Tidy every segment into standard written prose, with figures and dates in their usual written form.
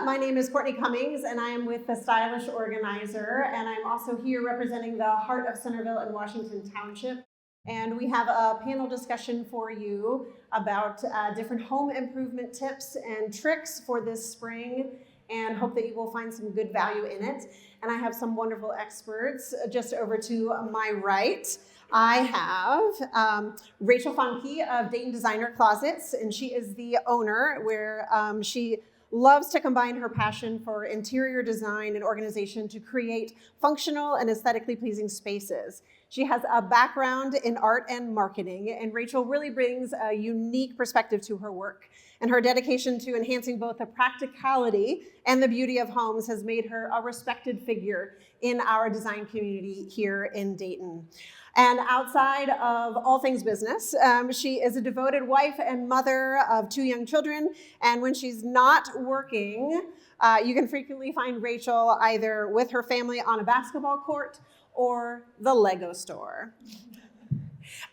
My name is Courtney Cummings, and I am with the Stylish Organizer, and I'm also here representing the heart of Centerville in Washington Township. And we have a panel discussion for you about different home improvement tips and tricks for this spring, and hope that you will find some good value in it. And I have some wonderful experts just over to my right. I have Rachel Funke of Dayton Designer Closets, and she is the owner, where she loves to combine her passion for interior design and organization to create functional and aesthetically pleasing spaces. She has a background in art and marketing, and Rachel really brings a unique perspective to her work. And her dedication to enhancing both the practicality and the beauty of homes has made her a respected figure in our design community here in Dayton. And outside of all things business, she is a devoted wife and mother of 2 young children. And when she's not working, you can frequently find Rachel either with her family on a basketball court or the Lego store.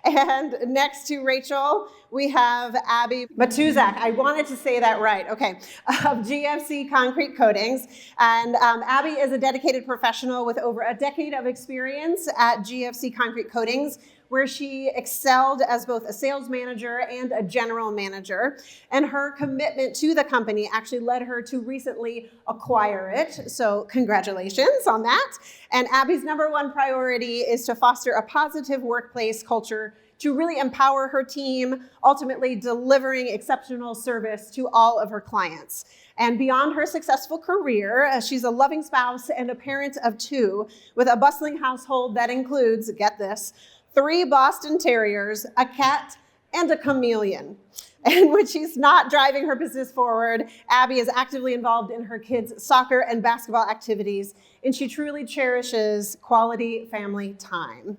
And next to Rachel, we have Abby Matuzak. I wanted to say that right, okay, of GFC Concrete Coatings. And Abby is a dedicated professional with over a decade of experience at GFC Concrete Coatings, where she excelled as both a sales manager and a general manager. And her commitment to the company actually led her to recently acquire it. So congratulations on that. And Abby's #1 priority is to foster a positive workplace culture to really empower her team, ultimately delivering exceptional service to all of her clients. And beyond her successful career, she's a loving spouse and a parent of 2 with a bustling household that includes, get this, 3 Boston Terriers, a cat, and a chameleon. And when she's not driving her business forward, Abby is actively involved in her kids' soccer and basketball activities, and she truly cherishes quality family time.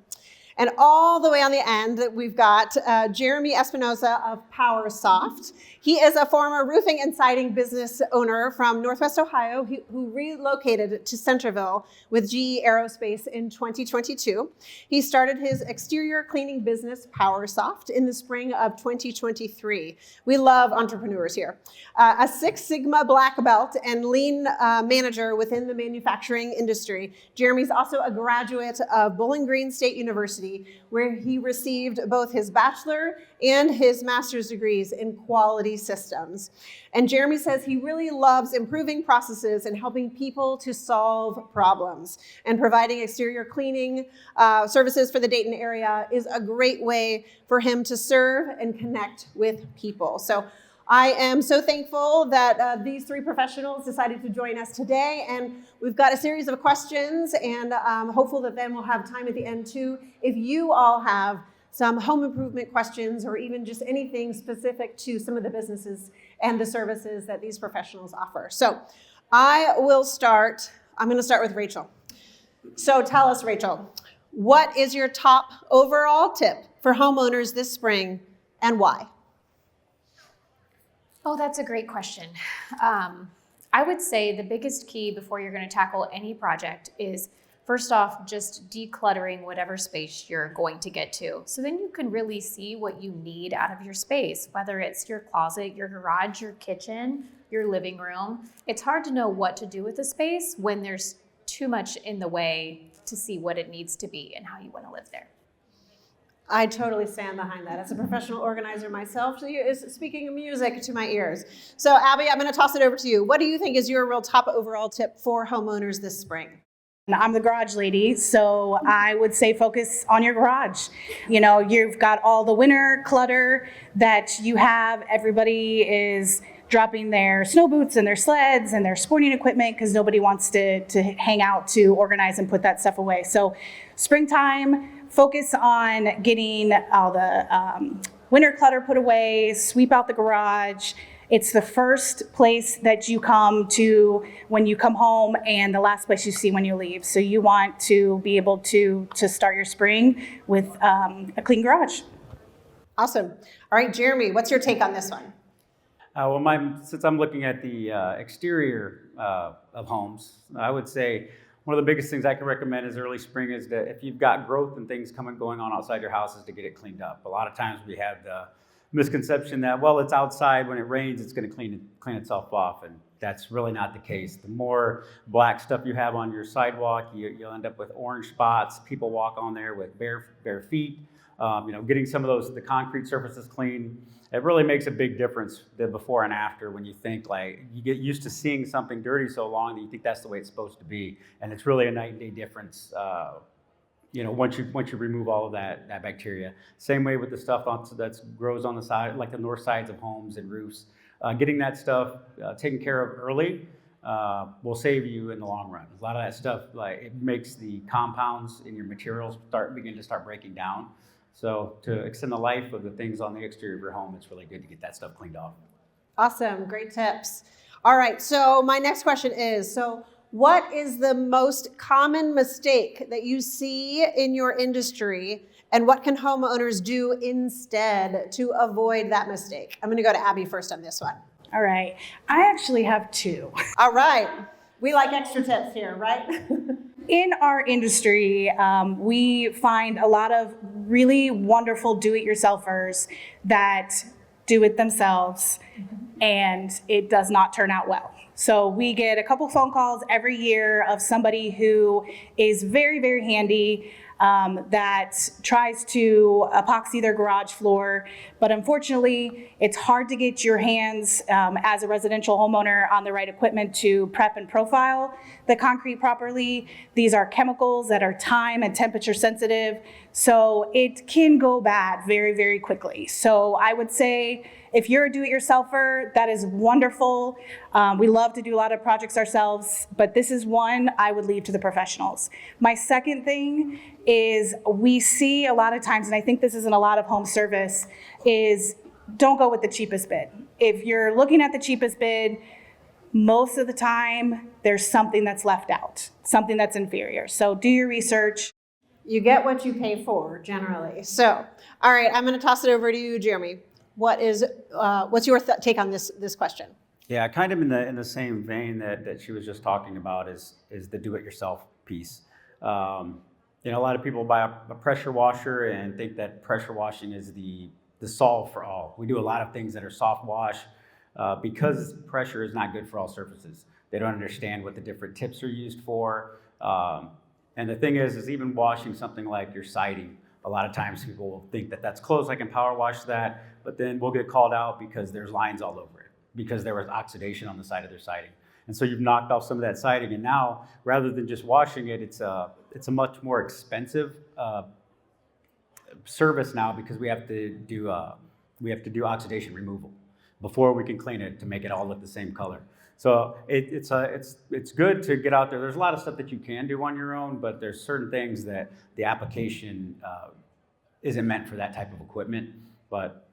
And all the way on the end, we've got Jeremy Espinosa of PowerSoft. He is a former roofing and siding business owner from Northwest Ohio who relocated to Centerville with GE Aerospace in 2022. He started his exterior cleaning business, PowerSoft, in the spring of 2023. We love entrepreneurs here. A 6 Sigma black belt and lean manager within the manufacturing industry. Jeremy's also a graduate of Bowling Green State University, where he received both his bachelor and his master's degrees in quality systems. And Jeremy says he really loves improving processes and helping people to solve problems. And providing exterior cleaning services for the Dayton area is a great way for him to serve and connect with people. So I am so thankful that these 3 professionals decided to join us today, and we've got a series of questions, and hopeful that then we'll have time at the end too. If you all have some home improvement questions or even just anything specific to some of the businesses and the services that these professionals offer. So I'm going to start with Rachel. So tell us, Rachel, what is your top overall tip for homeowners this spring and why? Oh, that's a great question. I would say the biggest key before you're going to tackle any project is, first off, just decluttering whatever space you're going to get to. So then you can really see what you need out of your space, whether it's your closet, your garage, your kitchen, your living room. It's hard to know what to do with the space when there's too much in the way to see what it needs to be and how you want to live there. I totally stand behind that. As a professional organizer myself, she is speaking music to my ears. So Abby, I'm going to toss it over to you. What do you think is your real top overall tip for homeowners this spring? I'm the garage lady, so I would say focus on your garage. You know, you've got all the winter clutter that you have. Everybody is dropping their snow boots and their sleds and their sporting equipment because nobody wants to hang out to organize and put that stuff away. So springtime, focus on getting all the winter clutter put away, sweep out the garage. It's the first place that you come to when you come home and the last place you see when you leave. So you want to be able to start your spring with a clean garage. Awesome. All right, Jeremy, what's your take on this one? Since I'm looking at the exterior of homes, I would say one of the biggest things I can recommend is early spring is that if you've got growth and things going on outside your house is to get it cleaned up. A lot of times we have the misconception that, well, it's outside, when it rains, it's going to clean itself off. And that's really not the case. The more black stuff you have on your sidewalk, you'll end up with orange spots. People walk on there with bare feet. Getting some of the concrete surfaces clean, it really makes a big difference the before and after when you think like you get used to seeing something dirty so long that you think that's the way it's supposed to be. And it's really a night and day difference, once you remove all of that bacteria. Same way with the stuff that grows on the side, like the north sides of homes and roofs. Getting that stuff taken care of early will save you in the long run. A lot of that stuff, like it makes the compounds in your materials begin to start breaking down. So to extend the life of the things on the exterior of your home, it's really good to get that stuff cleaned off. Awesome, great tips. All right, so my next question is, what is the most common mistake that you see in your industry, and what can homeowners do instead to avoid that mistake? I'm gonna go to Abby first on this one. All right. I actually have two. All right, we like extra tips here, right? In our industry, we find a lot of really wonderful do-it-yourselfers that do it themselves, and it does not turn out well. So we get a couple phone calls every year of somebody who is very, very handy, that tries to epoxy their garage floor, but unfortunately, it's hard to get your hands as a residential homeowner on the right equipment to prep and profile the concrete properly. These are chemicals that are time and temperature sensitive, so it can go bad very, very quickly. So I would say if you're a do-it-yourselfer, that is wonderful. We love to do a lot of projects ourselves, but this is one I would leave to the professionals. My second thing is we see a lot of times, and I think this is in a lot of home service, is don't go with the cheapest bid. If you're looking at the cheapest bid, most of the time there's something that's left out, something that's inferior. So do your research. You get what you pay for, generally. So, all right, I'm gonna toss it over to you, Jeremy. What's your take on this question? Yeah, kind of in the same vein that she was just talking about is the do-it-yourself piece. A lot of people buy a pressure washer and think that pressure washing is the solve for all. We do a lot of things that are soft wash because pressure is not good for all surfaces. They don't understand what the different tips are used for. And the thing is even washing something like your siding, a lot of times people will think that that's close, I can power wash that, but then we'll get called out because there's lines all over it, because there was oxidation on the side of their siding. And so you've knocked off some of that siding, and now, rather than just washing it, it's a much more expensive service now because we have to do oxidation removal before we can clean it to make it all look the same color. So it's good to get out there. There's a lot of stuff that you can do on your own, but there's certain things that the application isn't meant for that type of equipment. But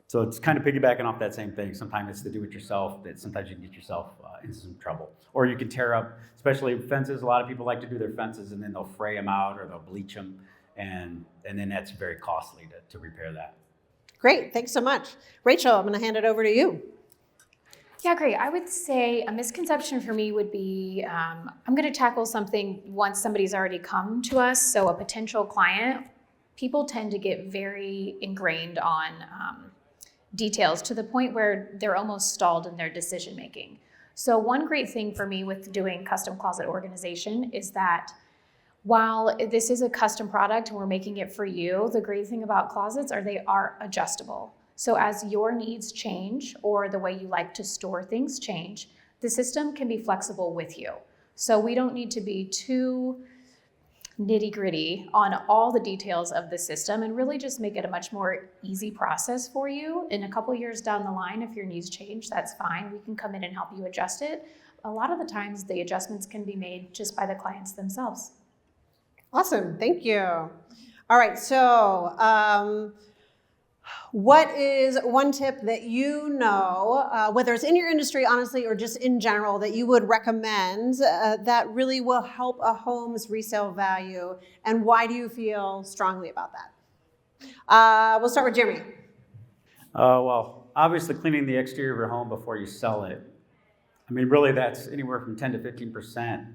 so it's kind of piggybacking off that same thing. Sometimes it's the do-it-yourself that sometimes you can get yourself into some trouble, or you can tear up, especially fences. A lot of people like to do their fences and then they'll fray them out or they'll bleach them, and then that's very costly to repair that. Great, thanks so much. Rachel, I'm gonna hand it over to you. Yeah, great. I would say a misconception for me would be I'm going to tackle something once somebody's already come to us. So a potential client, people tend to get very ingrained on details to the point where they're almost stalled in their decision making. So one great thing for me with doing custom closet organization is that while this is a custom product and we're making it for you, the great thing about closets are they are adjustable. So as your needs change or the way you like to store things change, the system can be flexible with you. So we don't need to be too nitty-gritty on all the details of the system, and really just make it a much more easy process for you. In a couple years down the line, if your needs change, that's fine. We can come in and help you adjust it. A lot of the times the adjustments can be made just by the clients themselves. Awesome, thank you. All right, so what is one tip that whether it's in your industry, honestly, or just in general, that you would recommend that really will help a home's resale value, and why do you feel strongly about that? We'll start with Jeremy. Well, obviously cleaning the exterior of your home before you sell it. I mean, really that's anywhere from 10 to 15%,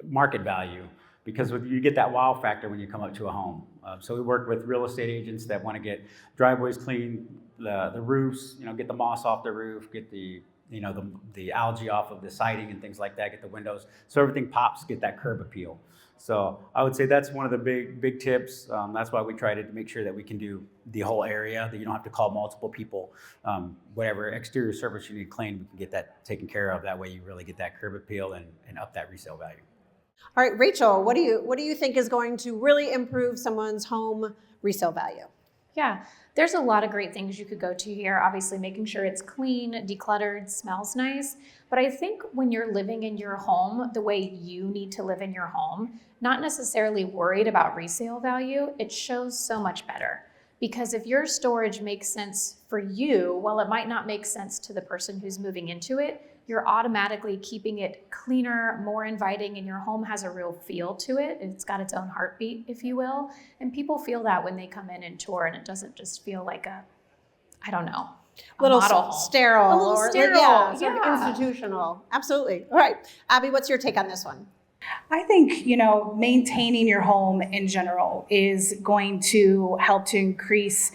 market value, because you get that wow factor when you come up to a home. So we work with real estate agents that want to get driveways clean, the roofs, get the moss off the roof, get the the algae off of the siding and things like that, get the windows, so everything pops, get that curb appeal. So I would say that's one of the big tips. That's why we try to make sure that we can do the whole area, that you don't have to call multiple people. Whatever exterior surface you need cleaned, we can get that taken care of. That way you really get that curb appeal and up that resale value. All right, Rachel, what do you think is going to really improve someone's home resale value? Yeah, there's a lot of great things you could go to here. Obviously, making sure it's clean, decluttered, smells nice. But I think when you're living in your home the way you need to live in your home, not necessarily worried about resale value, it shows so much better. Because if your storage makes sense for you, while it might not make sense to the person who's moving into it, you're automatically keeping it cleaner, more inviting, and your home has a real feel to it. It's got its own heartbeat, if you will. And people feel that when they come in and tour, and it doesn't just feel like a little model home. Sterile. A little or sterile, yeah, sort of yeah. institutional. Absolutely. All right, Abby, what's your take on this one? I think, maintaining your home in general is going to help to increase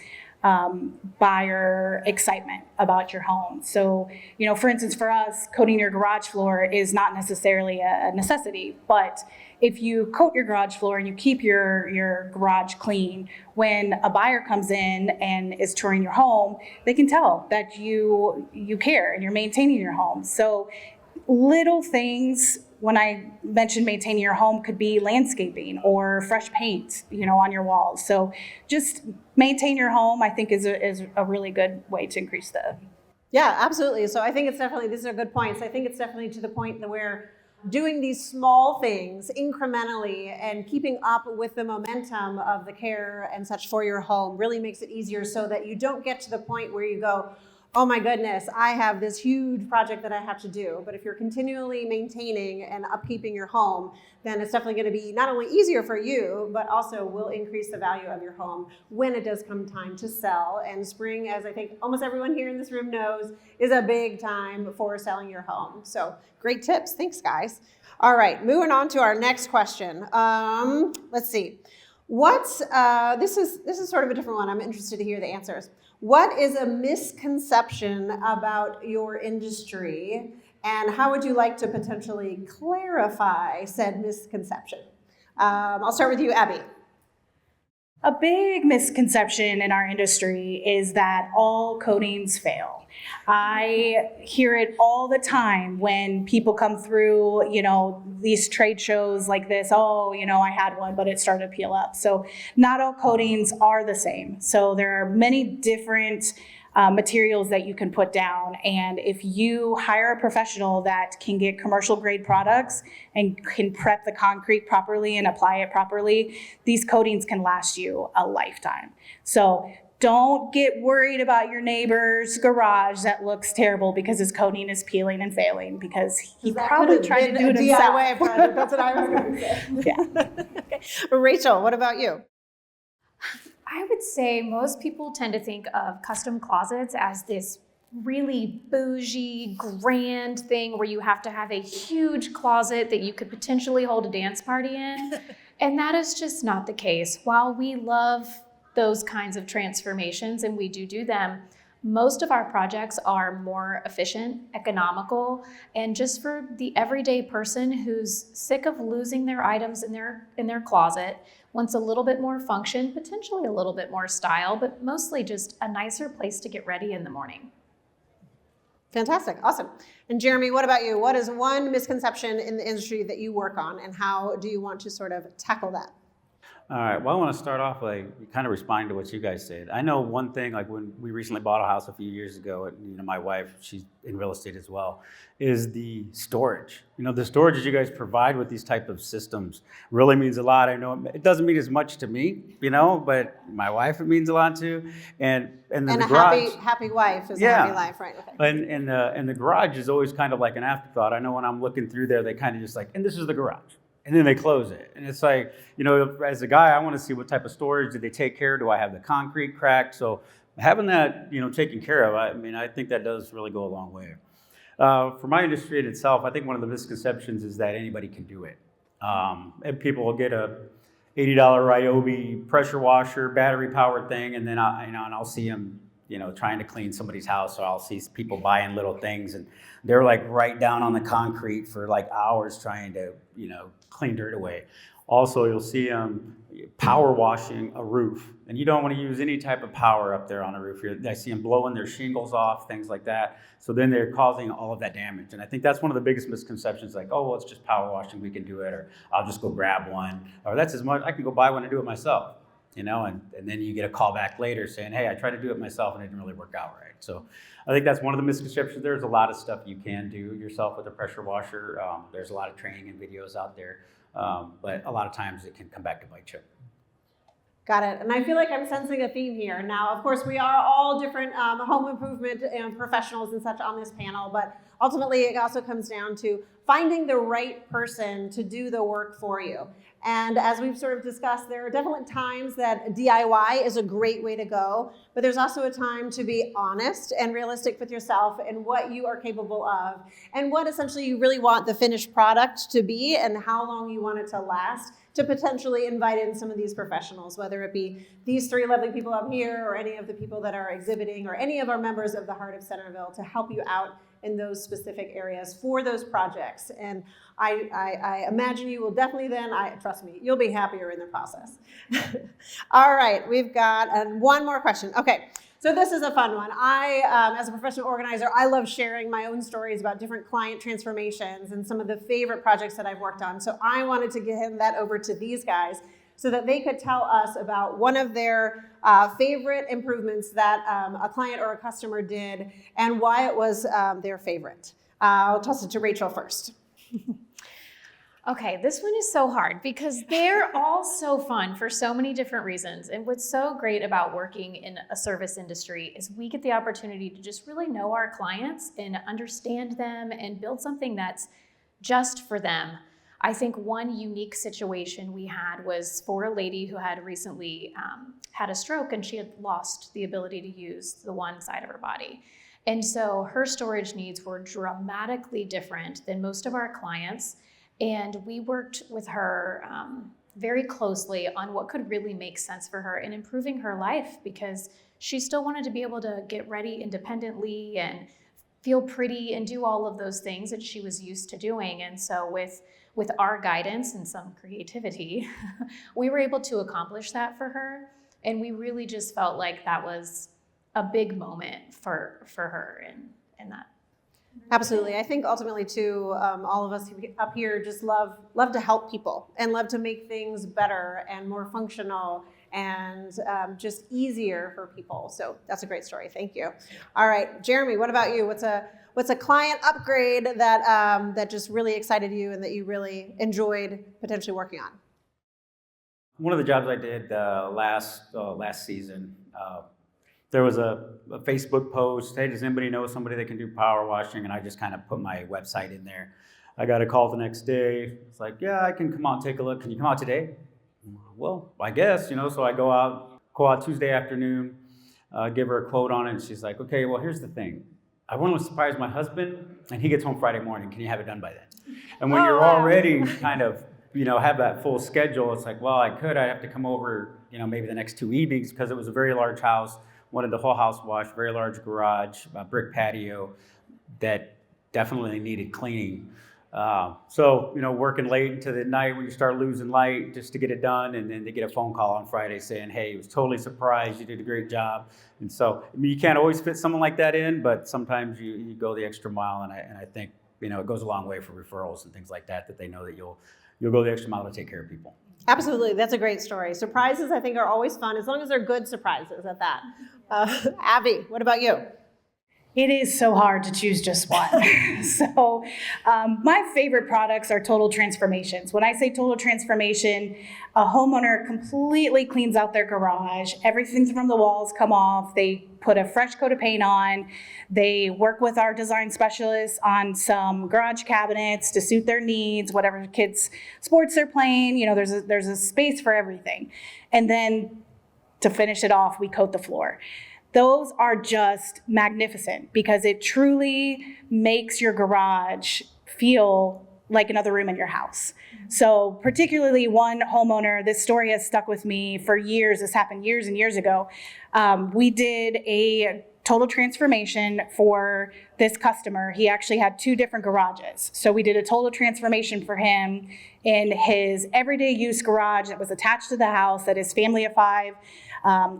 buyer excitement about your home. So, for instance, for us, coating your garage floor is not necessarily a necessity, but if you coat your garage floor and you keep your garage clean, when a buyer comes in and is touring your home, they can tell that you care and you're maintaining your home. So little things, when I mentioned maintaining your home, could be landscaping or fresh paint, on your walls. So just maintain your home, I think, is a really good way to increase the. Yeah, absolutely. So I think it's definitely, these are good points. I think it's definitely to the point that we're doing these small things incrementally and keeping up with the momentum of the care and such for your home really makes it easier, so that you don't get to the point where you go, oh my goodness, I have this huge project that I have to do. But if you're continually maintaining and upkeeping your home, then it's definitely going to be not only easier for you, but also will increase the value of your home when it does come time to sell. And spring, as I think almost everyone here in this room knows, is a big time for selling your home. So great tips. Thanks, guys. All right, moving on to our next question. Let's see. This is sort of a different one. I'm interested to hear the answers. What is a misconception about your industry, and how would you like to potentially clarify said misconception? I'll start with you, Abby. A big misconception in our industry is that all coatings fail. I hear it all the time when people come through, these trade shows like this. Oh, I had one, but it started to peel up. So not all coatings are the same. So there are many different materials that you can put down. And if you hire a professional that can get commercial grade products and can prep the concrete properly and apply it properly, these coatings can last you a lifetime. So don't get worried about your neighbor's garage that looks terrible because his coating is peeling and failing, because he probably tried to do it himself. DIY project. That's what I was going to say. Yeah. Okay. Rachel, what about you? I would say most people tend to think of custom closets as this really bougie, grand thing where you have to have a huge closet that you could potentially hold a dance party in. And that is just not the case. While we love those kinds of transformations, and we do them, most of our projects are more efficient, economical, and just for the everyday person who's sick of losing their items in their closet, wants a little bit more function, potentially a little bit more style, but mostly just a nicer place to get ready in the morning. Fantastic. Awesome. And Jeremy, what about you? What is one misconception in the industry that you work on, and how do you want to sort of tackle that? All right. Well, I want to start off kind of responding to what you guys said. I know one thing, like when we recently bought a house a few years ago, and, my wife, she's in real estate as well, is the storage. The storage that you guys provide with these type of systems really means a lot. I know it doesn't mean as much to me, but my wife, it means a lot to. And then and the a garage, happy wife is a happy life, right? Okay. And the garage is always kind of like an afterthought. I know when I'm looking through there, they kind of just and this is the garage. And then they close it. And it's like, as a guy, I want to see what type of storage did they take care of? Do I have the concrete cracked? So having that, taken care of, I think that does really go a long way. For my industry in itself, I think one of the misconceptions is that anybody can do it. And people will get a $80 Ryobi pressure washer, battery powered thing, and then I'll see them trying to clean somebody's house, so I'll see people buying little things and they're like right down on the concrete for like hours trying to, clean dirt away. Also, you'll see them power washing a roof, and you don't want to use any type of power up there on a roof. I see them blowing their shingles off, things like that. So then they're causing all of that damage. And I think that's one of the biggest misconceptions, like, oh, well, it's just power washing, we can do it, or I'll just go grab one, or that's as much, I can go buy one and do it myself, and then you get a call back later saying, hey, I tried to do it myself and it didn't really work out right. So I think that's one of the misconceptions. There's a lot of stuff you can do yourself with a pressure washer. There's a lot of training and videos out there. But a lot of times it can come back to bite you. Got it. And I feel like I'm sensing a theme here. Now, of course, we are all different home improvement professionals and such on this panel, but ultimately it also comes down to finding the right person to do the work for you. And as we've sort of discussed, there are definitely times that DIY is a great way to go, but there's also a time to be honest and realistic with yourself and what you are capable of and what essentially you really want the finished product to be and how long you want it to last, to potentially invite in some of these professionals, whether it be these three lovely people up here or any of the people that are exhibiting or any of our members of the Heart of Centerville to help you out in those specific areas for those projects. And I imagine you will definitely then, trust me, you'll be happier in the process. All right, we've got one more question. Okay, so this is a fun one. As a professional organizer, I love sharing my own stories about different client transformations and some of the favorite projects that I've worked on. So I wanted to give that over to these guys so that they could tell us about one of their favorite improvements that a client or a customer did and why it was their favorite. I'll toss it to Rachel first. Okay, this one is so hard because they're all so fun for so many different reasons. And what's so great about working in a service industry is we get the opportunity to just really know our clients and understand them and build something that's just for them. I think one unique situation we had was for a lady who had recently had a stroke and she had lost the ability to use the one side of her body. And so her storage needs were dramatically different than most of our clients. And we worked with her very closely on what could really make sense for her in improving her life because she still wanted to be able to get ready independently and feel pretty and do all of those things that she was used to doing. And so with our guidance and some creativity, we were able to accomplish that for her. And we really just felt like that was a big moment for her in that. Absolutely. I think ultimately too, all of us up here just love to help people and love to make things better and more functional and just easier for people. So that's a great story. Thank you. All right, Jeremy, what about you? What's a client upgrade that just really excited you and that you really enjoyed potentially working on? One of the jobs I did last season, there was a Facebook post, hey, does anybody know somebody that can do power washing? And I just kind of put my website in there. I got a call the next day. It's like, yeah, I can come out and take a look. Can you come out today? Well, I guess, so I go out Tuesday afternoon, give her a quote on it. And she's like, okay, well, here's the thing. I want to surprise my husband and he gets home Friday morning. Can you have it done by then? And when you're already kind of, have that full schedule, it's like, well, I'd have to come over, maybe the next 2 evenings because it was a very large house. Wanted the whole house washed, very large garage, brick patio that definitely needed cleaning. So, working late into the night when you start losing light just to get it done. And then they get a phone call on Friday saying, hey, I was totally surprised. You did a great job. And so, you can't always fit someone like that in, but sometimes you go the extra mile. And I think, it goes a long way for referrals and things like that they know that you'll go the extra mile to take care of people. Absolutely. That's a great story. Surprises, I think, are always fun, as long as they're good surprises at that. Abby, what about you? It is so hard to choose just one. So my favorite products are total transformations. When I say total transformation, a homeowner completely cleans out their garage. Everything from the walls come off. They put a fresh coat of paint on. They work with our design specialists on some garage cabinets to suit their needs, whatever kids' sports they're playing. There's a space for everything. And then to finish it off, we coat the floor. Those are just magnificent because it truly makes your garage feel like another room in your house. So particularly one homeowner, this story has stuck with me for years. This happened years and years ago. We did a total transformation for this customer. He actually had 2 different garages. So we did a total transformation for him in his everyday use garage that was attached to the house that his family of 5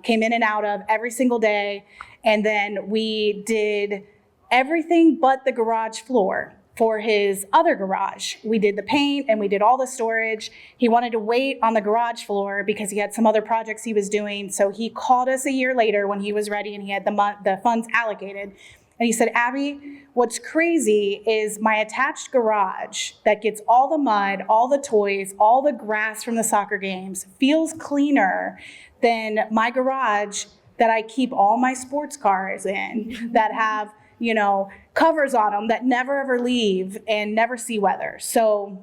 came in and out of every single day. And then we did everything but the garage floor for his other garage. We did the paint and we did all the storage. He wanted to wait on the garage floor because he had some other projects he was doing. So he called us a year later when he was ready and he had the funds allocated. And he said, Abby, what's crazy is my attached garage that gets all the mud, all the toys, all the grass from the soccer games feels cleaner than my garage that I keep all my sports cars in that have, you know, covers on them that never ever leave and never see weather. So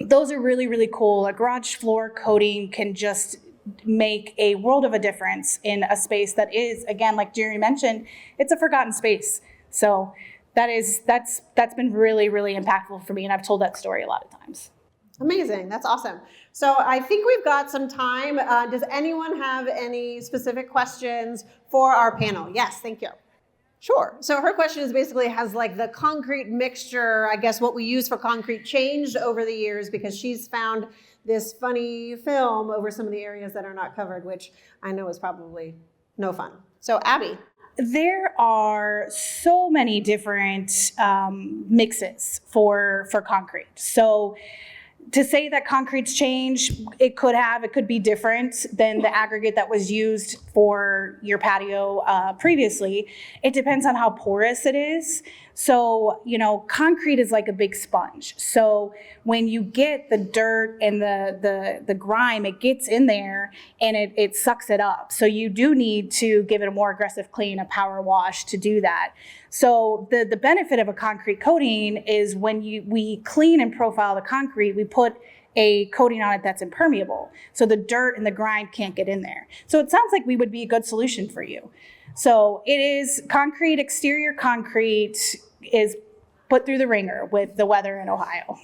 those are really, really cool. A garage floor coating can just make a world of a difference in a space that is, again, like Jerry mentioned, it's a forgotten space. So that's been really, really impactful for me. And I've told that story a lot of times. Amazing. That's awesome. So I think we've got some time. Does anyone have any specific questions for our panel? Yes, thank you. Sure. So her question is basically, has like the concrete mixture, I guess what we use for concrete changed over the years, because she's found this funny film over some of the areas that are not covered, which I know is probably no fun. So Abby. There are so many different mixes for concrete. So to say that concrete's changed, it could be different than the aggregate that was used for your patio previously. It depends on how porous it is. So, you know, concrete is like a big sponge. So when you get the dirt and the grime, it gets in there and it sucks it up. So you do need to give it a more aggressive clean, a power wash to do that. So the benefit of a concrete coating is when we clean and profile the concrete, we put a coating on it that's impermeable. So the dirt and the grime can't get in there. So it sounds like we would be a good solution for you. So it is concrete, exterior concrete is put through the ringer with the weather in Ohio.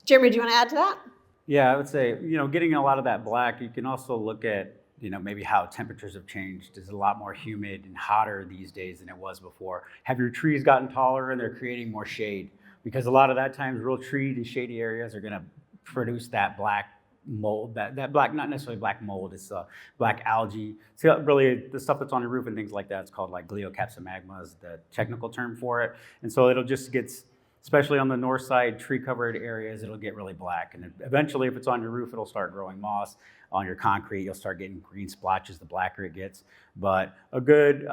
Jeremy, do you want to add to that? Yeah, I would say, you know, getting a lot of that black, you can also look at, you know, maybe how temperatures have changed. It's a lot more humid and hotter these days than it was before. Have your trees gotten taller and they're creating more shade? Because a lot of that times real treed and shady areas are going to produce that black mold, that black, not necessarily black mold, it's black algae. So really the stuff that's on your roof and things like that, it's called like gliocapsomagma is the technical term for it. And so it'll just get, especially on the north side, tree covered areas, it'll get really black. And eventually if it's on your roof, it'll start growing moss. On your concrete, you'll start getting green splotches the blacker it gets. But a good,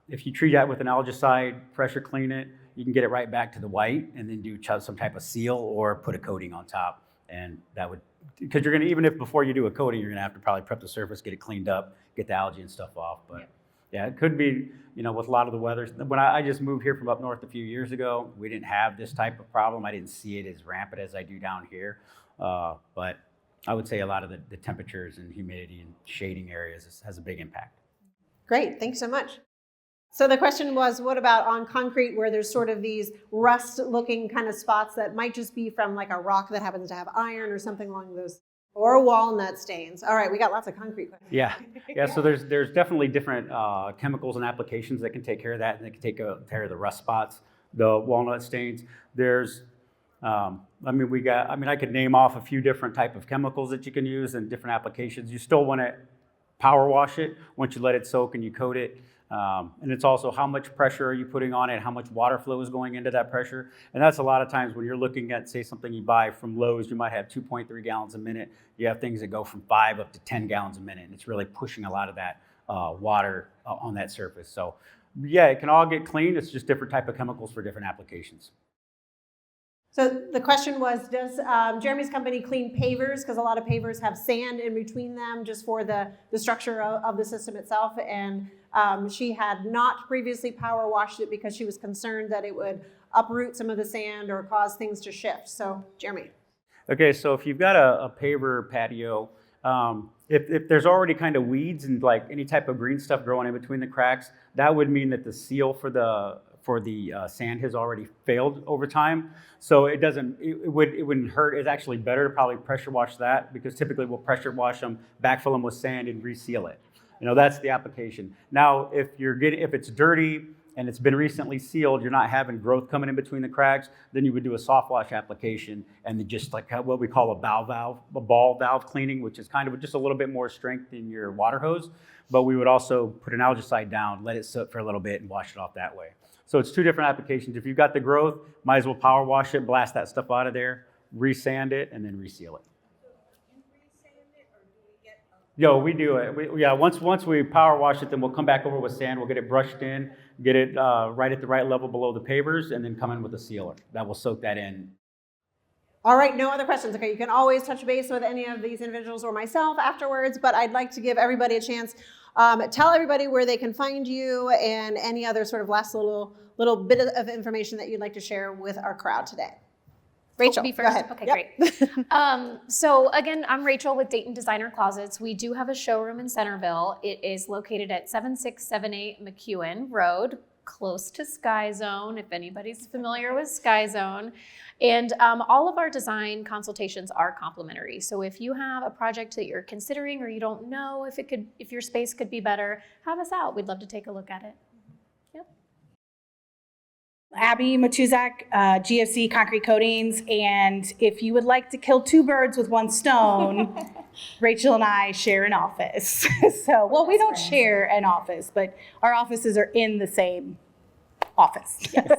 if you treat that with an algicide, pressure clean it, you can get it right back to the white and then do some type of seal or put a coating on top. And that would, because you're gonna, even if before you do a coating, you're gonna have to probably prep the surface, get it cleaned up, get the algae and stuff off. But yeah, it could be, you know, with a lot of the weather. When I just moved here from up north a few years ago, we didn't have this type of problem. I didn't see it as rampant as I do down here. But I would say a lot of the temperatures and humidity and shading areas has a big impact. Great, thanks so much. So the question was, what about on concrete where there's sort of these rust-looking kind of spots that might just be from like a rock that happens to have iron or something along those, or walnut stains? All right, we got lots of concrete questions. Yeah. So there's definitely different chemicals and applications that can take care of that, and they can take care of the rust spots, the walnut stains. There's I could name off a few different type of chemicals that you can use and different applications. You still want to power wash it once you let it soak and you coat it. And it's also how much pressure are you putting on it, how much water flow is going into that pressure. And that's a lot of times when you're looking at, say, something you buy from Lowe's, you might have 2.3 gallons a minute. You have things that go from 5 up to 10 gallons a minute. And it's really pushing a lot of that water on that surface. So yeah, it can all get cleaned. It's just different type of chemicals for different applications. So the question was, does Jeremy's company clean pavers? Because a lot of pavers have sand in between them just for the structure of the system itself. And she had not previously power washed it because she was concerned that it would uproot some of the sand or cause things to shift. So Jeremy. Okay, so if you've got a paver patio, if there's already kind of weeds and like any type of green stuff growing in between the cracks, that would mean that the seal for for the sand has already failed over time. So it wouldn't hurt. It's actually better to probably pressure wash that, because typically we'll pressure wash them, backfill them with sand, and reseal it. That's the application. Now, if it's dirty and it's been recently sealed, you're not having growth coming in between the cracks, then you would do a soft wash application and then just like what we call a ball valve cleaning, which is kind of just a little bit more strength in your water hose. But we would also put an algicide down, let it soak for a little bit, and wash it off that way. So it's two different applications. If you've got the growth, might as well power wash it, blast that stuff out of there, resand it, and then reseal it. We do it. Once we power wash it, then we'll come back over with sand. We'll get it brushed in, get it right at the right level below the pavers, and then come in with a sealer. That will soak that in. All right, no other questions. Okay, you can always touch base with any of these individuals or myself afterwards, but I'd like to give everybody a chance. Tell everybody where they can find you and any other sort of last little bit of information that you'd like to share with our crowd today. Rachel, Me go first. ahead. Okay, Yep. great. So again, I'm Rachel with Dayton Designer Closets. We do have a showroom in Centerville. It is located at 7678 McEwen Road, close to Sky Zone, if anybody's familiar with Sky Zone. And all of our design consultations are complimentary. So if you have a project that you're considering or you don't know if your space could be better, have us out. We'd love to take a look at it. Abby Matuzak, GFC Concrete Coatings, and if you would like to kill two birds with one stone, Rachel and I share an office. We don't share an office, but our offices are in the same office. Yes.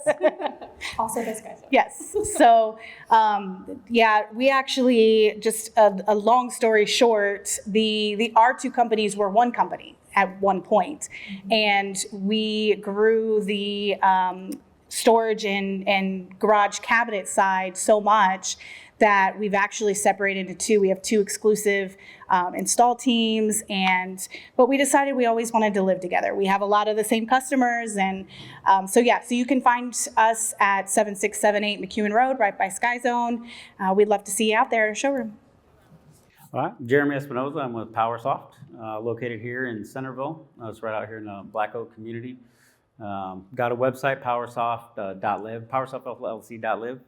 Also this guy's. Yes. So, we actually, just a long story short, our two companies were one company at one point, and we grew the storage and garage cabinet side so much that we've actually separated into two. We have two exclusive install teams, but we decided we always wanted to live together. We have a lot of the same customers, and so you can find us at 7678 McEwen Road, right by Sky Zone. We'd love to see you out there at our showroom. All right, Jeremy Espinoza. I'm with PowerSoft, located here in Centerville. It's right out here in the Black Oak community. Got a website, powersoft.live, powersoftllc.live.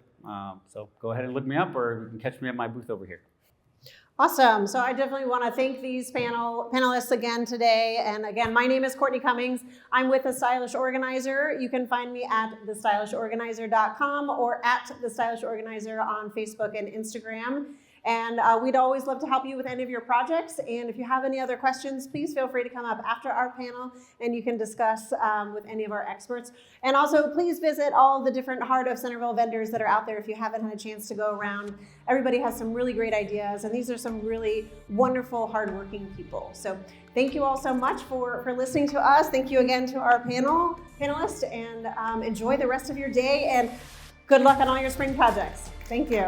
So go ahead and look me up, or you can catch me at my booth over here. Awesome. So I definitely want to thank these panelists again today. And again, my name is Courtney Cummings. I'm with The Stylish Organizer. You can find me at thestylishorganizer.com or at The Stylish Organizer on Facebook and Instagram. And we'd always love to help you with any of your projects. And if you have any other questions, please feel free to come up after our panel and you can discuss with any of our experts. And also, please visit all of the different Heart of Centerville vendors that are out there if you haven't had a chance to go around. Everybody has some really great ideas, and these are some really wonderful, hardworking people. So thank you all so much for listening to us. Thank you again to our panelists, and enjoy the rest of your day, and good luck on all your spring projects. Thank you.